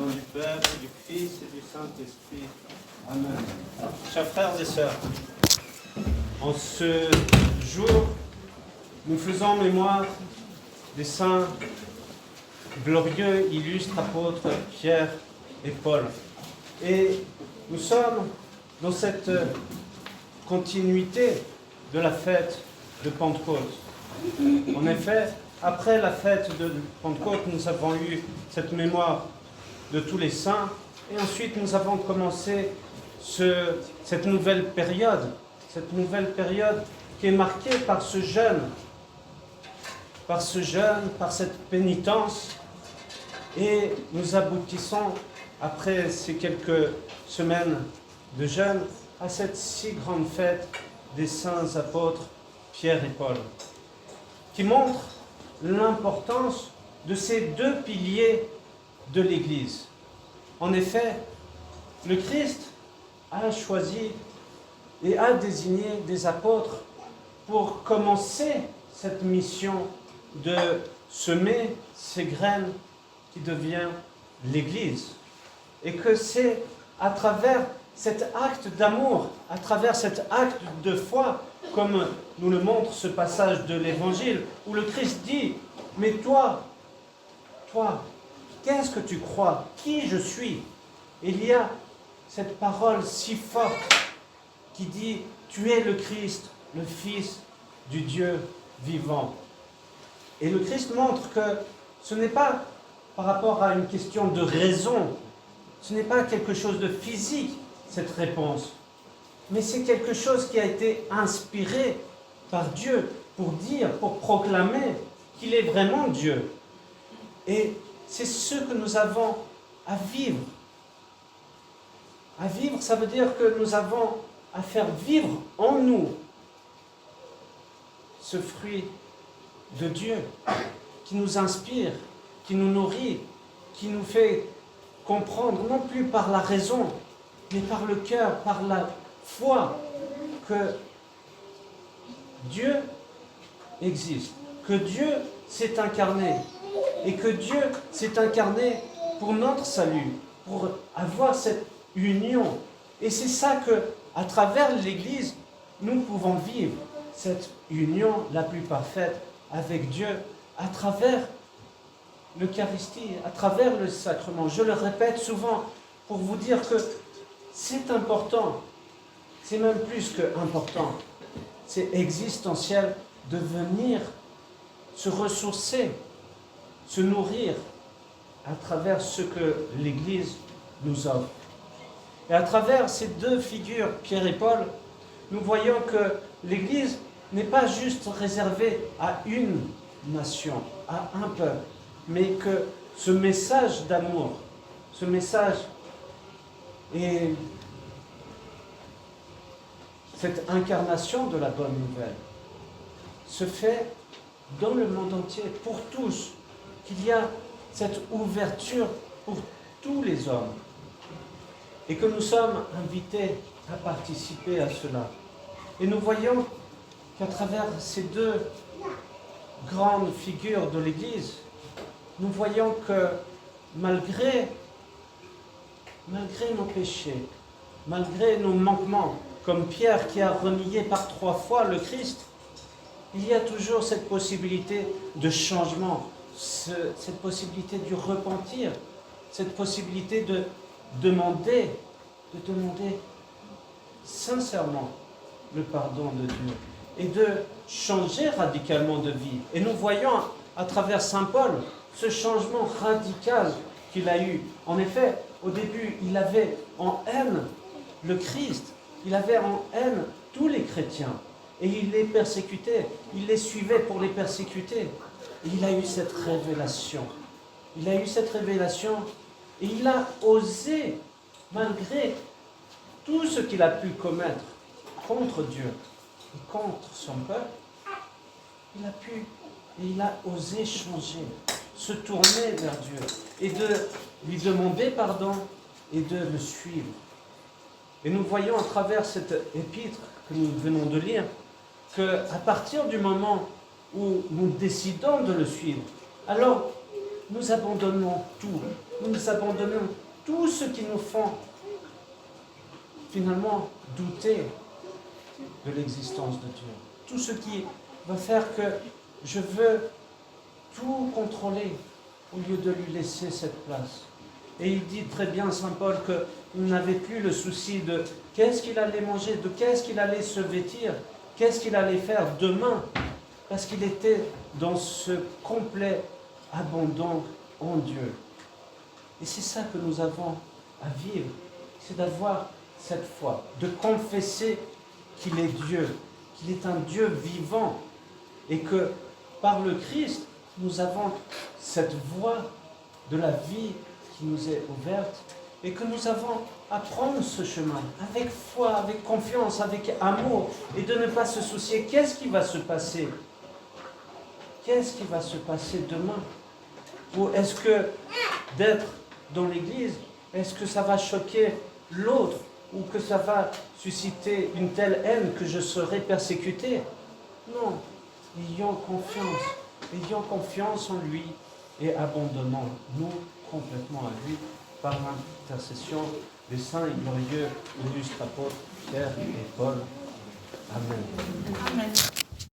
nom du Père, du Fils et du Saint-Esprit. Amen. Chers frères et sœurs, en ce jour, nous faisons mémoire des saints glorieux, illustres apôtres Pierre et Paul. Et nous sommes dans cette continuité de la fête de Pentecôte. En effet, après la fête de Pentecôte, nous avons eu cette mémoire de tous les saints, et ensuite nous avons commencé cette nouvelle période qui est marquée par ce jeûne, par cette pénitence, et nous aboutissons, après ces quelques semaines de jeûne, à cette si grande fête des saints apôtres Pierre et Paul, qui montre l'importance de ces deux piliers de l'Église. En effet, le Christ a choisi et a désigné des apôtres pour commencer cette mission de semer ces graines qui devient l'Église. Et que c'est à travers cet acte d'amour, à travers cet acte de foi, comme nous le montre ce passage de l'Évangile, où le Christ dit, mais toi, qu'est-ce que tu crois? Qui je suis? Il y a cette parole si forte qui dit, tu es le Christ, le Fils du Dieu vivant. Et le Christ montre que ce n'est pas par rapport à une question de raison, ce n'est pas quelque chose de physique, cette réponse, mais c'est quelque chose qui a été inspiré par Dieu pour dire, pour proclamer qu'il est vraiment Dieu. Et c'est ce que nous avons à vivre. À vivre, ça veut dire que nous avons à faire vivre en nous ce fruit de Dieu qui nous inspire, qui nous nourrit, qui nous fait comprendre, non plus par la raison, mais par le cœur, par la foi, que Dieu existe, que Dieu s'est incarné, et que Dieu s'est incarné pour notre salut, pour avoir cette union. Et c'est ça que, à travers l'Église, nous pouvons vivre cette union la plus parfaite avec Dieu, à travers l'Eucharistie, à travers le sacrement. Je le répète souvent pour vous dire que c'est important, c'est même plus que important, c'est existentiel de venir se ressourcer, se nourrir à travers ce que l'Église nous offre. Et à travers ces deux figures, Pierre et Paul, nous voyons que l'Église n'est pas juste réservée à une nation, à un peuple, mais que ce message d'amour, ce message et cette incarnation de la bonne nouvelle se fait dans le monde entier, pour tous, qu'il y a cette ouverture pour tous les hommes et que nous sommes invités à participer à cela. Et nous voyons qu'à travers ces deux grandes figures de l'Église, nous voyons que malgré nos péchés, malgré nos manquements, comme Pierre qui a renié par 3 fois le Christ, il y a toujours cette possibilité de changement, cette possibilité du repentir, cette possibilité de demander sincèrement le pardon de Dieu et de changer radicalement de vie. Et nous voyons à travers Saint Paul ce changement radical qu'il a eu. En effet, au début, il avait en haine le Christ, il avait en haine tous les chrétiens, et il les persécutait, il les suivait pour les persécuter. Et il a eu cette révélation. Et il a osé, malgré tout ce qu'il a pu commettre contre Dieu et contre son peuple, il a osé changer, se tourner vers Dieu et de lui demander pardon et de le suivre. Et nous voyons à travers cette épître que nous venons de lire qu'à partir du moment où nous décidons de le suivre, alors nous abandonnons tout. Nous abandonnons tout ce qui nous font finalement douter de l'existence de Dieu. Tout ce qui va faire que je veux tout contrôler au lieu de lui laisser cette place. Et il dit très bien, Saint Paul, qu'il n'avait plus le souci de qu'est-ce qu'il allait manger, de qu'est-ce qu'il allait se vêtir, qu'est-ce qu'il allait faire demain, parce qu'il était dans ce complet abandon en Dieu. Et c'est ça que nous avons à vivre, c'est d'avoir cette foi, de confesser qu'il est Dieu, qu'il est un Dieu vivant, et que par le Christ, nous avons cette voie de la vie qui nous est ouverte, et que nous avons à prendre ce chemin avec foi, avec confiance, avec amour, et de ne pas se soucier qu'est-ce qui va se passer. Qu'est-ce qui va se passer demain? Ou est-ce que d'être dans l'église, est-ce que ça va choquer l'autre? Ou que ça va susciter une telle haine que je serai persécuté? Non, ayons confiance en lui et abandonnons-nous complètement à lui par l'intercession des saints et glorieux illustres apôtres Pierre et Paul. Amen. Amen.